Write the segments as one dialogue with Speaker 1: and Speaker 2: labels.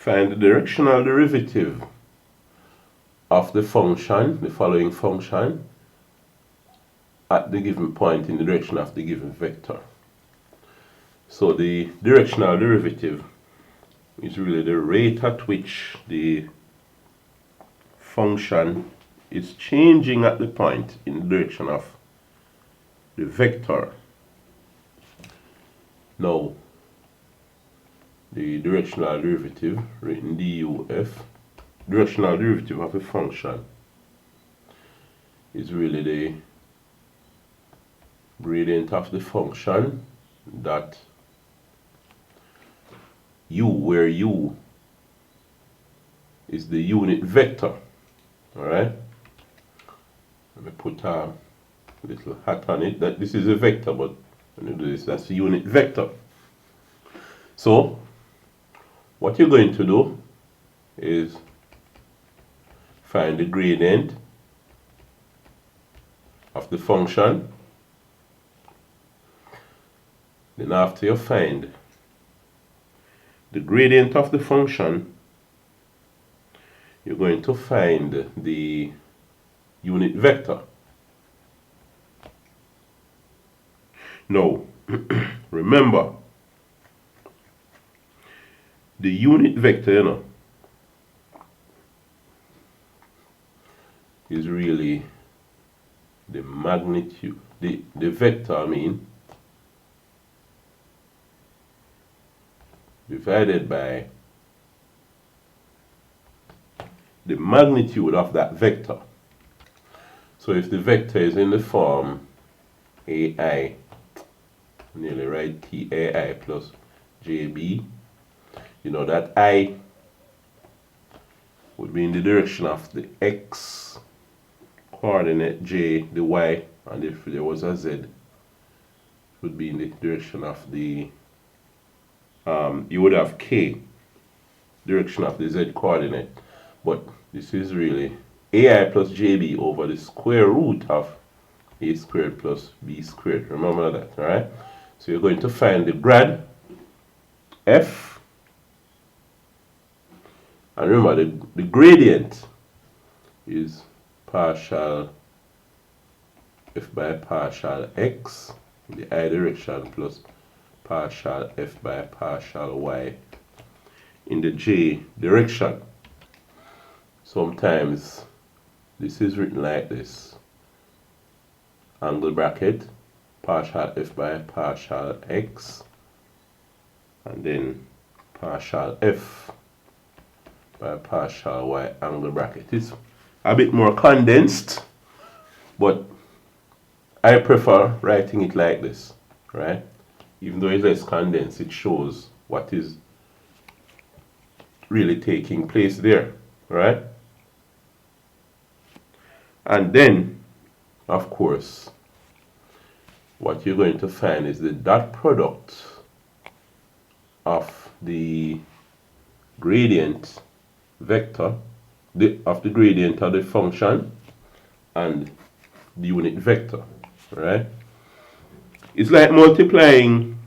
Speaker 1: Find the directional derivative of the function, the following function, at the given point in the direction of the given vector. So the directional derivative is really the rate at which the function is changing at the point in the direction of the vector. Now, the directional derivative, written duf, directional derivative of a function is really the gradient of the function that u, where u is the unit vector. Alright? Let me put a little hat on it that this is a vector, but when you do this, that's the unit vector. So, what you're going to do is find the gradient of the function. Then after you find the gradient of the function, you're going to find the unit vector. Now, remember, the unit vector, you know, is really the magnitude, the vector, I mean, divided by the magnitude of that vector. So if the vector is in the form ai, nearly right, tai plus jb, you know that I would be in the direction of the x coordinate, j the y, and if there was a z, it would be in the direction of the you would have k, direction of the z coordinate, but this is really ai plus jb over the square root of a squared plus b squared. Remember that, alright? So you're going to find the grad f, and remember the gradient is partial f by partial x in the I direction plus partial f by partial y in the j direction. Sometimes this is written like this: angle bracket partial f by partial x and then partial f by partial y angle bracket. It's a bit more condensed, but I prefer writing it like this, right? Even though it's less condensed, it shows what is really taking place there, right? And then, of course, what you're going to find is the dot product of the gradient vector, of the gradient of the function and the unit vector, right? It's like multiplying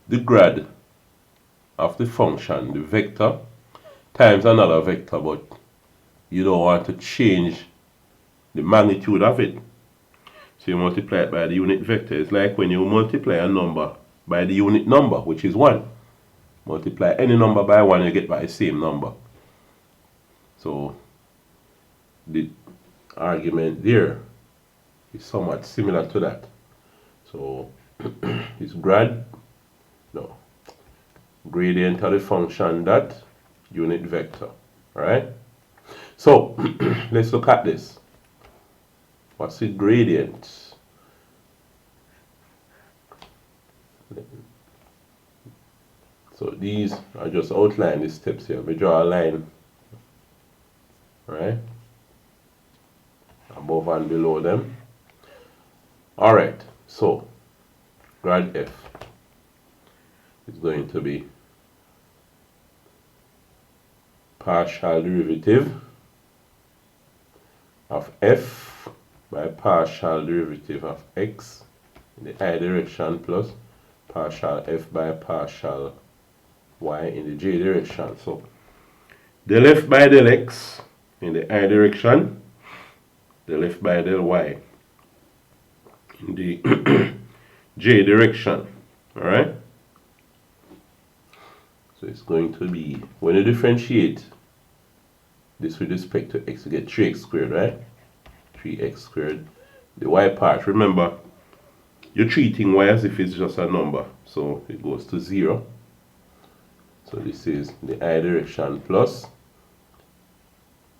Speaker 1: the grad of the function, the vector, times another vector, but you don't want to change the magnitude of it. So you multiply it by the unit vector. It's like when you multiply a number by the unit number, which is 1. Multiply any number by 1, you get by the same number. So the argument there is somewhat similar to that. So it's gradient of the function dot unit vector. Alright? So let's look at this. What's the gradient? So these are just outline the steps here. We draw a line, right, above and below them. Alright, so grad f is going to be partial derivative of f by partial derivative of x in the I direction plus partial f by partial y in the j direction. So del f by del x in the I direction, del f by del y in the j direction. Alright? So it's going to be, when you differentiate this with respect to x, you get 3x squared, right? 3x squared. The y part, remember, you're treating y as if it's just a number. So it goes to 0. So this is the I direction plus,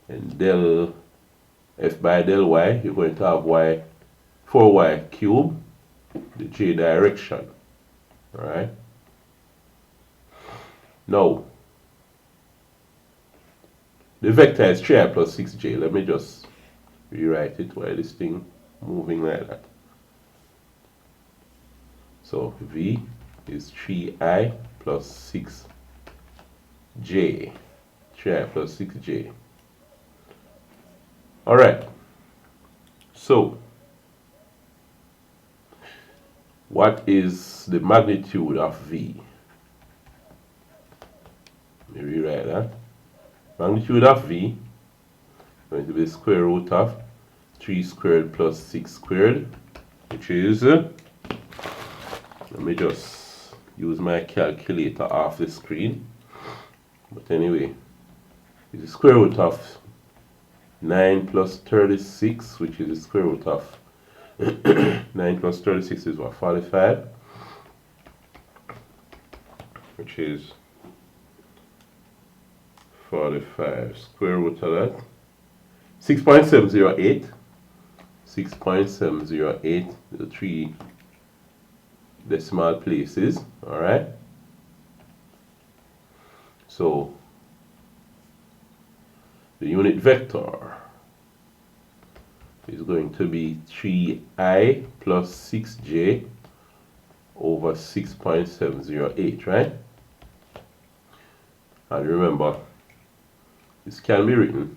Speaker 1: and del f by del y, you're going to have y 4y cubed, the j direction. Alright? Now, the vector is 3i plus 6j. Let me just rewrite it while this thing moving like that. So v is 3i plus 6j. 3i plus 6j. Alright. So, what is the magnitude of v? Let me rewrite that. Magnitude of v is going to be the square root of 3 squared plus 6 squared, which is, let me just use my calculator off the screen. But anyway, it's the square root of 9 plus 36, which is the square root of 9 plus 36 is what, 45, which is 45 square root of that. 6.708. 6.708, the 3 decimal places. Alright. So the unit vector is going to be 3i plus 6j over 6.708, right? And remember, this can be written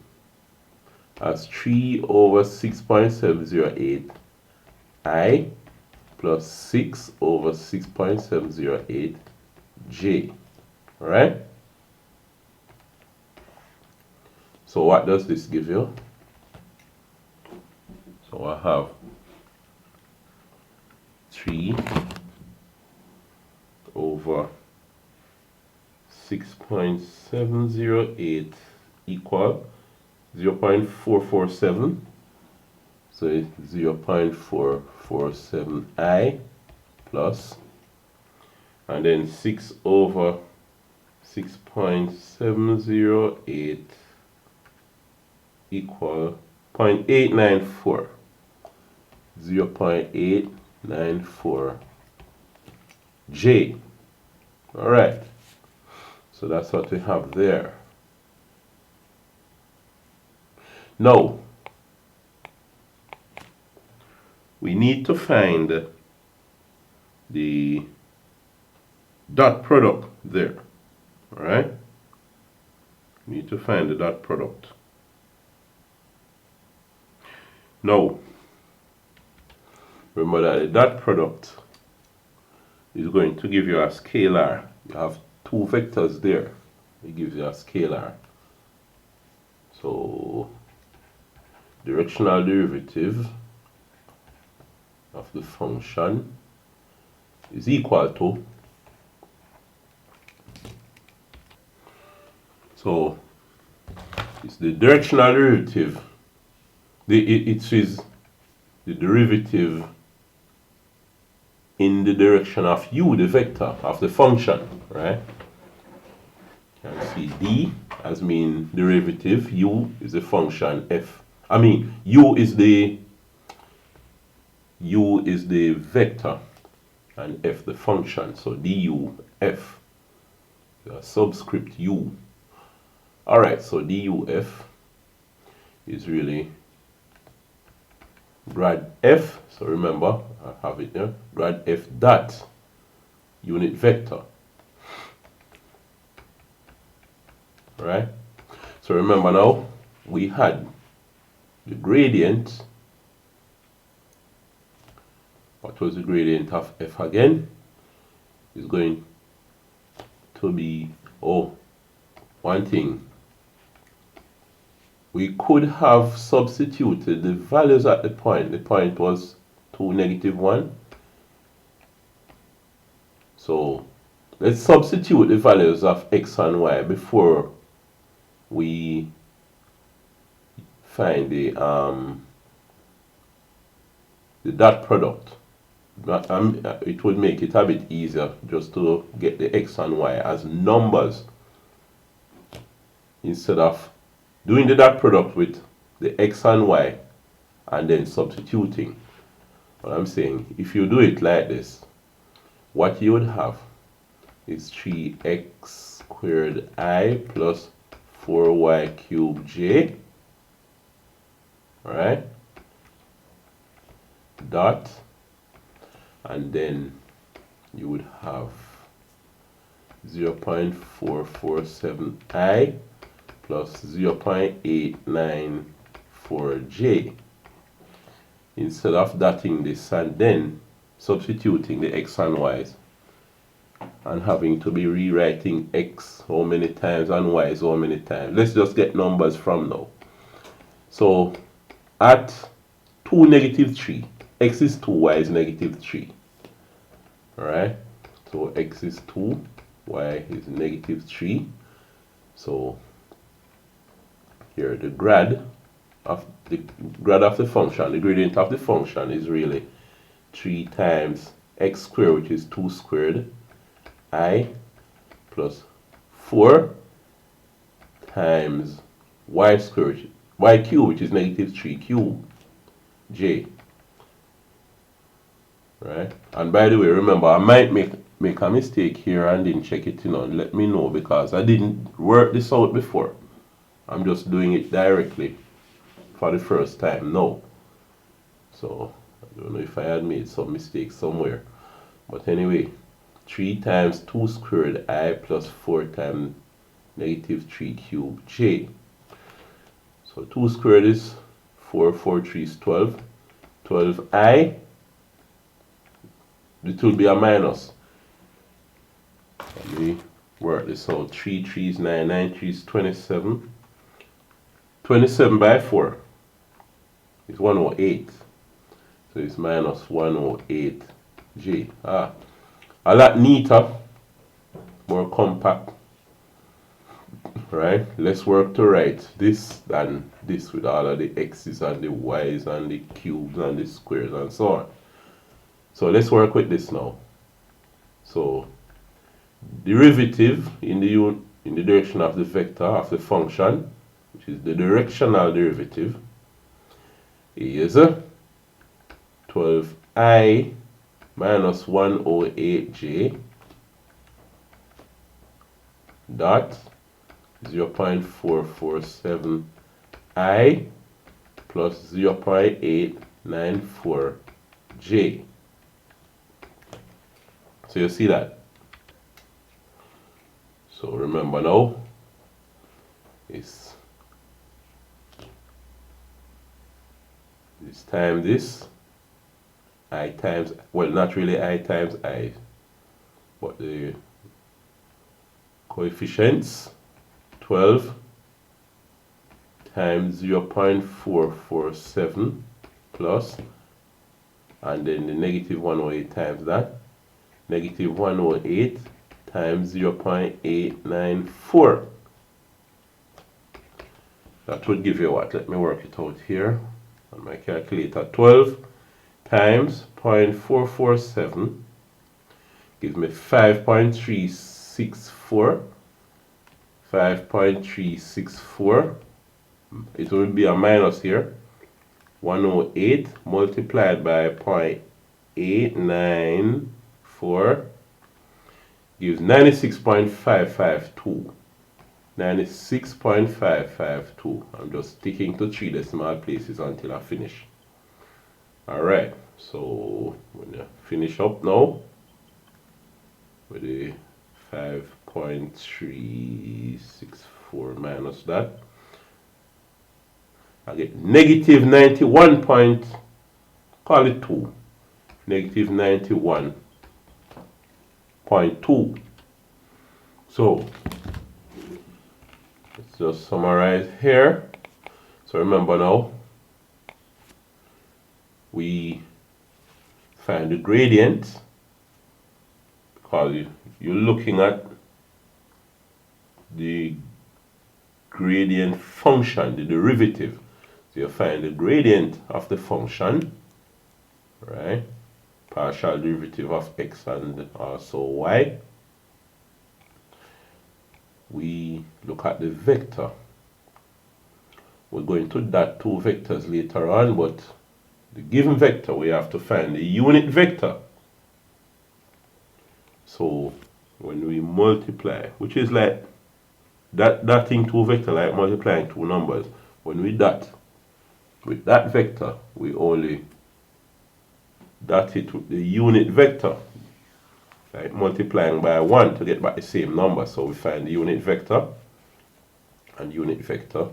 Speaker 1: as 3 over 6.708 I plus 6 over 6.708 j. Alright? So what does this give you? So I have 3 over 6.708 equal 0.447. So it's 0.447i plus, and then 6 over 6.708 equal 0.894. 0.894 j. Alright, so that's what we have there. Now, we need to find the dot product there. Alright? We need to find the dot product. Now, remember that the dot product is going to give you a scalar. You have two vectors there. It gives you a scalar. So, directional derivative of the function is equal to, so it's the directional derivative, it is the derivative in the direction of u, the vector of the function, right? You can see d as mean derivative, u is the function f. I mean, u is the vector and f the function. So du f, subscript u. Alright, so du f is really grad f. So remember, I have it there, grad f dot unit vector. Right? So remember now, we had the gradient. What was the gradient of f again? Is going to be, oh, one thing, we could have substituted the values at the point. The point was 2, -1. So let's substitute the values of x and y before we find the dot product. It would make it a bit easier just to get the x and y as numbers instead of doing the dot product with the x and y and then substituting. What I'm saying, if you do it like this, what you would have is 3x squared I plus 4y cubed j, right? Dot, and then you would have 0.447i plus 0.894j. Instead of dotting this and then substituting the x and y's and having to be rewriting x how many times and y's how many times, let's just get numbers from now. So at 2, -3, x is 2, y is -3. Alright, so x is 2, y is -3. So here the grad of the function, the gradient of the function is really 3 times x squared, which is 2 squared I, plus 4 times y squared, y cubed, which is -3 cubed j. Right? And by the way, remember, I might make a mistake here and didn't check it, let me know, because I didn't work this out before. I'm just doing it directly for the first time now. So I don't know if I had made some mistakes somewhere. But anyway, 3 times 2 squared I plus 4 times -3 cubed j. So 2 squared is 4, 4 3 is 12. 12i, it will be a minus. Let me work this out. 3 3 is 9, 9 3 is 27. 27 by 4 is 108. So it's minus 108j. A lot neater, more compact. Right? Let's work to write this than this with all of the x's and the y's and the cubes and the squares and so on. So let's work with this now. So derivative in the direction of the vector of the function, which is the directional derivative, is 12i minus 108j dot 0.447i plus 0.894j. So you see that? So remember now, it's this times this, I times, well, not really I times I, but the coefficients, 12 times 0.447 plus, and then the -108 times that, -108 times 0.894. That would give you what? Let me work it out here on my calculator. 12 times 0.447 gives me 5.364. 5.364. It will be a minus here. 108 multiplied by 0.894 gives 96.552. 96.552. I'm just sticking to 3 decimal places until I finish. Alright, so when you finish up now with the 5.364 minus that, I get negative 91 point, call it 2, negative 91.2. So So let's just summarize here. So remember now, we find the gradient because you're looking at the gradient function, the derivative. So you find the gradient of the function, right? Partial derivative of x and also y. We look at the vector. We're going to dot two vectors later on, but the given vector, we have to find the unit vector. So when we multiply, which is like dotting two vectors, like multiplying two numbers. When we dot with that vector, we only dot it with the unit vector, like multiplying by 1 to get back the same number. So we find the unit vector, and unit vector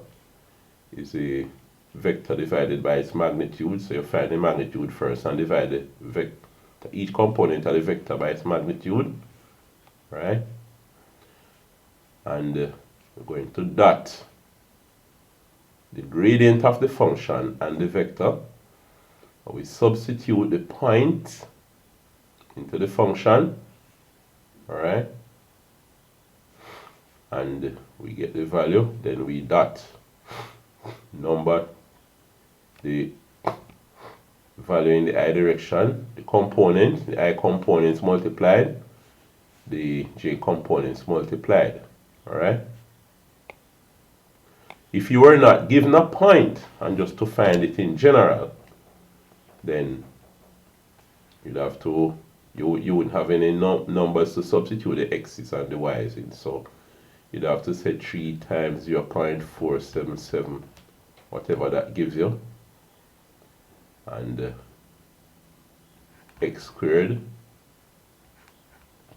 Speaker 1: is a vector divided by its magnitude. So you find the magnitude first and divide the vector, each component of the vector, by its magnitude, right? And we're going to dot the gradient of the function and the vector. We substitute the point into the function, all right? And we get the value. Then we dot number the value in the I direction, the component, the I components multiplied, the J components multiplied, all right? If you were not given a point and just to find it in general, then you'd have to, you wouldn't have any numbers to substitute the x's and the y's in. So you'd have to say 3 times 0.477, whatever that gives you, and x squared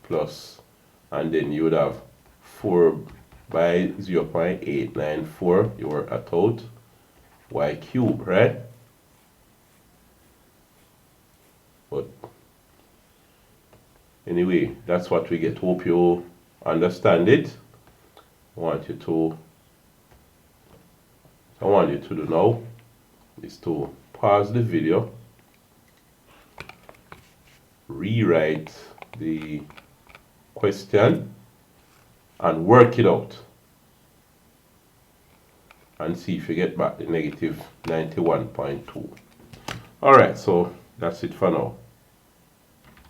Speaker 1: plus, and then you would have 4 by 0.894, you were at out, y cubed, right? But anyway, that's what we get. Hope you understand it. I want you to do now is to pause the video, rewrite the question and work it out and see if you get back the negative 91.2. Alright, so that's it for now.